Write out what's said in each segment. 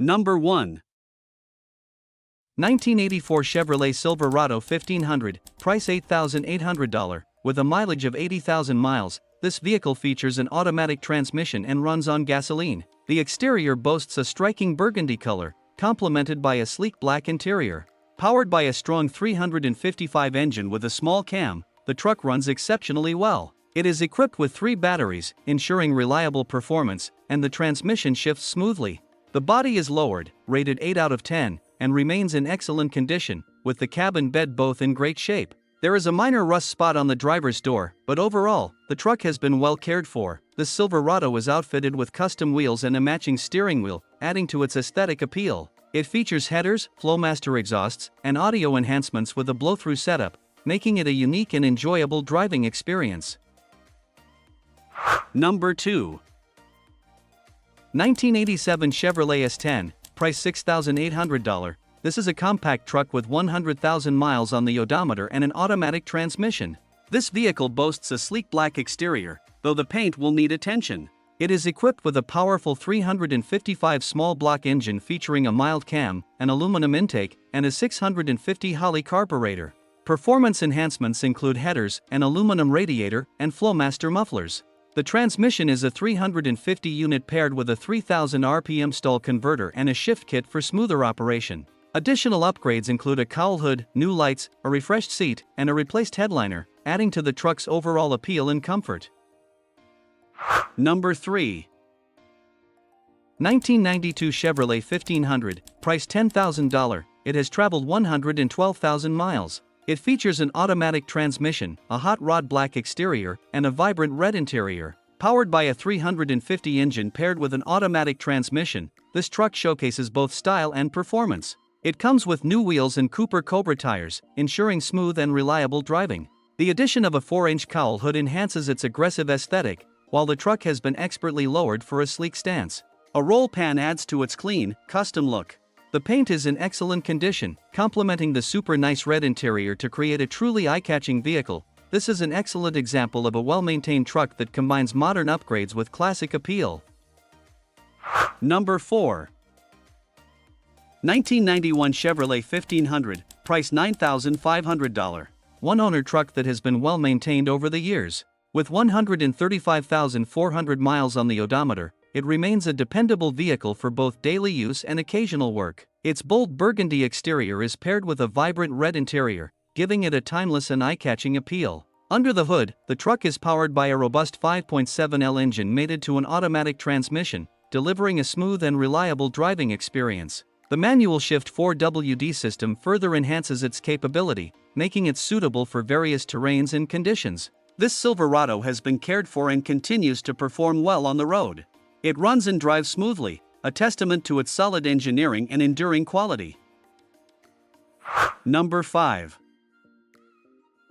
Number 1. 1984 Chevrolet Silverado 1500, price $8,800, with a mileage of 80,000 miles. This vehicle features an automatic transmission and runs on gasoline. The exterior boasts a striking burgundy color, complemented by a sleek black interior. Powered by a strong 355 engine with a small cam, the truck runs exceptionally well. It is equipped with 3 batteries, ensuring reliable performance, and the transmission shifts smoothly. The body is lowered, rated 8 out of 10, and remains in excellent condition, with the cab and bed both in great shape. There is a minor rust spot on the driver's door, but overall, the truck has been well cared for. The Silverado is outfitted with custom wheels and a matching steering wheel, adding to its aesthetic appeal. It features headers, Flowmaster exhausts, and audio enhancements with a blow-through setup, making it a unique and enjoyable driving experience. Number 2. 1987 Chevrolet S10, price $6,800. This is a compact truck with 100,000 miles on the odometer and an automatic transmission. This vehicle boasts a sleek black exterior, though the paint will need attention. It is equipped with a powerful 355 small block engine featuring a mild cam, an aluminum intake, and a 650 Holley carburetor. Performance enhancements include headers, an aluminum radiator, and Flowmaster mufflers. The transmission is a 350 unit paired with a 3000 RPM stall converter and a shift kit for smoother operation. Additional upgrades include a cowl hood, new lights, a refreshed seat, and a replaced headliner, adding to the truck's overall appeal and comfort. Number 3. 1992 Chevrolet 1500, price $10,000. It has traveled 112,000 miles. It features an automatic transmission, a hot rod black exterior, and a vibrant red interior. Powered by a 350 engine paired with an automatic transmission, this truck showcases both style and performance. It comes with new wheels and Cooper Cobra tires, ensuring smooth and reliable driving. The addition of a 4-inch cowl hood enhances its aggressive aesthetic, while the truck has been expertly lowered for a sleek stance. A roll pan adds to its clean, custom look. The paint is in excellent condition, complementing the super nice red interior to create a truly eye-catching vehicle. This is an excellent example of a well-maintained truck that combines modern upgrades with classic appeal. Number 4. 1991 Chevrolet 1500, price $9,500. One-owner truck that has been well-maintained over the years. With 135,400 miles on the odometer, it remains a dependable vehicle for both daily use and occasional work. Its bold burgundy exterior is paired with a vibrant red interior, giving it a timeless and eye-catching appeal. Under the hood, the truck is powered by a robust 5.7L engine mated to an automatic transmission, delivering a smooth and reliable driving experience. The manual shift 4WD system further enhances its capability, making it suitable for various terrains and conditions. This Silverado has been cared for and continues to perform well on the road. It runs and drives smoothly, a testament to its solid engineering and enduring quality. Number 5.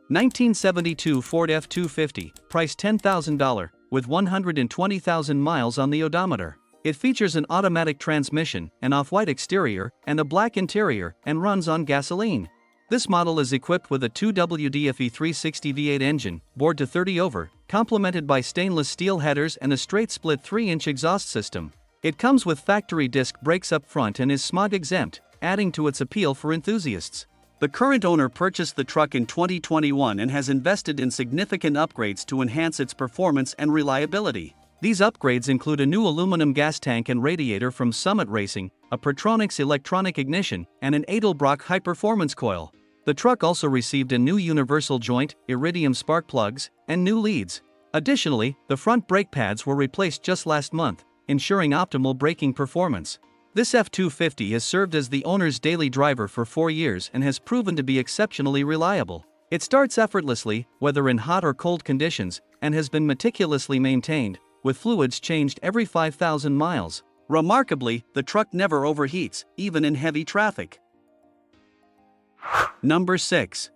1972 Ford F250, price $10,000, with 120,000 miles on the odometer. It features an automatic transmission, an off-white exterior, and a black interior, and runs on gasoline. This model is equipped with a 2WD-FE 360 V8 engine, bored to 30 over, complemented by stainless steel headers and a straight-split 3-inch exhaust system. It comes with factory disc brakes up front and is smog-exempt, adding to its appeal for enthusiasts. The current owner purchased the truck in 2021 and has invested in significant upgrades to enhance its performance and reliability. These upgrades include a new aluminum gas tank and radiator from Summit Racing, a Pertronix electronic ignition, and an Edelbrock high-performance coil. The truck also received a new universal joint, iridium spark plugs, and new leads. Additionally, the front brake pads were replaced just last month, ensuring optimal braking performance. This F250 has served as the owner's daily driver for 4 years and has proven to be exceptionally reliable. It starts effortlessly, whether in hot or cold conditions, and has been meticulously maintained, with fluids changed every 5,000 miles. Remarkably, the truck never overheats, even in heavy traffic. Number 6.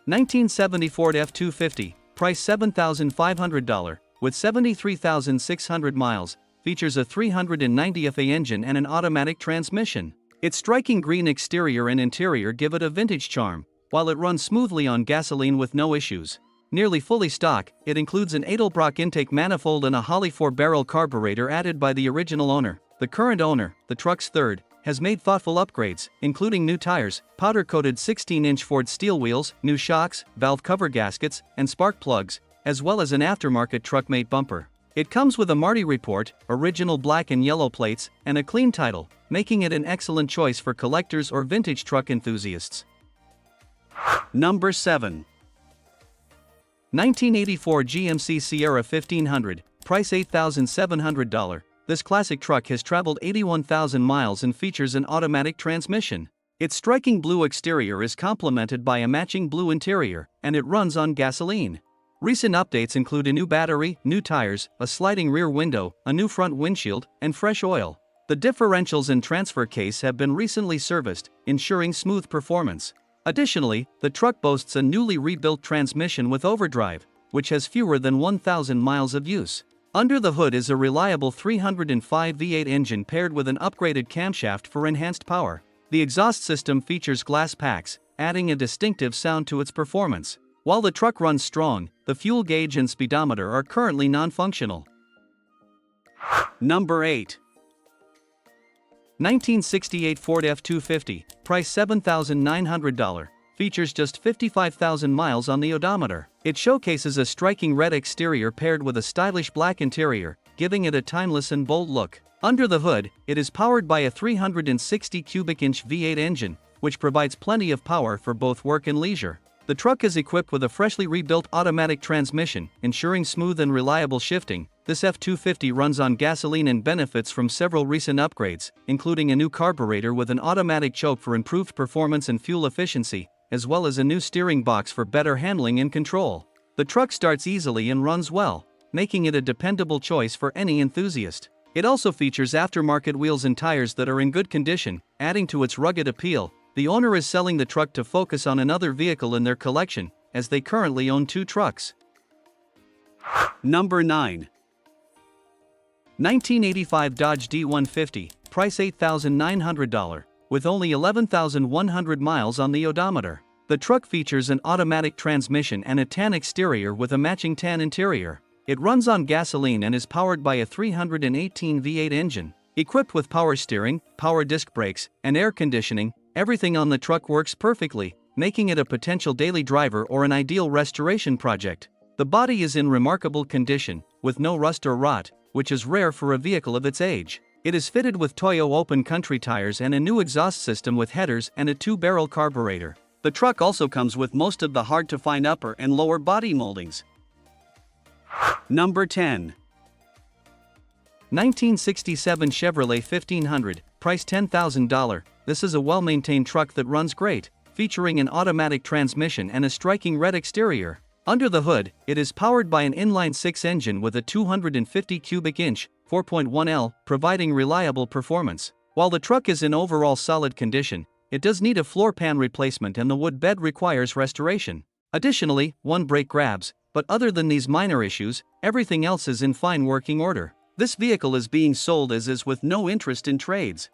1970 Ford F250, price $7,500, with 73,600 miles, features a 390 FA engine and an automatic transmission. Its striking green exterior and interior give it a vintage charm, while it runs smoothly on gasoline with no issues. Nearly fully stock, it includes an Edelbrock intake manifold and a Holley 4-barrel carburetor added by the original owner. The current owner, the truck's third, has made thoughtful upgrades, including new tires, powder-coated 16-inch Ford steel wheels, new shocks, valve cover gaskets, and spark plugs, as well as an aftermarket truck-mate bumper. It comes with a Marty report, original black and yellow plates, and a clean title, making it an excellent choice for collectors or vintage truck enthusiasts. Number 7. 1984 GMC Sierra 1500, price $8,700. This classic truck has traveled 81,000 miles and features an automatic transmission. Its striking blue exterior is complemented by a matching blue interior, and it runs on gasoline. Recent updates include a new battery, new tires, a sliding rear window, a new front windshield, and fresh oil. The differentials and transfer case have been recently serviced, ensuring smooth performance. Additionally, the truck boasts a newly rebuilt transmission with overdrive, which has fewer than 1,000 miles of use. Under the hood is a reliable 305 V8 engine paired with an upgraded camshaft for enhanced power. The exhaust system features glass packs, adding a distinctive sound to its performance. While the truck runs strong, the fuel gauge and speedometer are currently non-functional. Number 8. 1968 Ford F250, price $7,900, features just 55,000 miles on the odometer. It showcases a striking red exterior paired with a stylish black interior, giving it a timeless and bold look. Under the hood, it is powered by a 360 cubic inch V8 engine, which provides plenty of power for both work and leisure. The truck is equipped with a freshly rebuilt automatic transmission, ensuring smooth and reliable shifting. This F250 runs on gasoline and benefits from several recent upgrades, including a new carburetor with an automatic choke for improved performance and fuel efficiency, as well as a new steering box for better handling and control. The truck starts easily and runs well, making it a dependable choice for any enthusiast. It also features aftermarket wheels and tires that are in good condition, adding to its rugged appeal. The owner is selling the truck to focus on another vehicle in their collection, as they currently own 2 trucks. Number 9. 1985 Dodge D150, price $8,900, with only 11,100 miles on the odometer. The truck features an automatic transmission and a tan exterior with a matching tan interior. It runs on gasoline and is powered by a 318 V8 engine. Equipped with power steering, power disc brakes, and air conditioning, everything on the truck works perfectly, making it a potential daily driver or an ideal restoration project. The body is in remarkable condition, with no rust or rot, which is rare for a vehicle of its age. It is fitted with Toyo open country tires and a new exhaust system with headers and a 2-barrel carburetor. The truck also comes with most of the hard-to-find upper and lower body moldings. Number 10. 1967 Chevrolet 1500, price $10,000. This is a well-maintained truck that runs great, featuring an automatic transmission and a striking red exterior. Under the hood, it is powered by an inline-6 engine with a 250 cubic inch, 4.1L, providing reliable performance. While the truck is in overall solid condition, it does need a floor pan replacement and the wood bed requires restoration. Additionally, one brake grabs, but other than these minor issues, everything else is in fine working order. This vehicle is being sold as is with no interest in trades.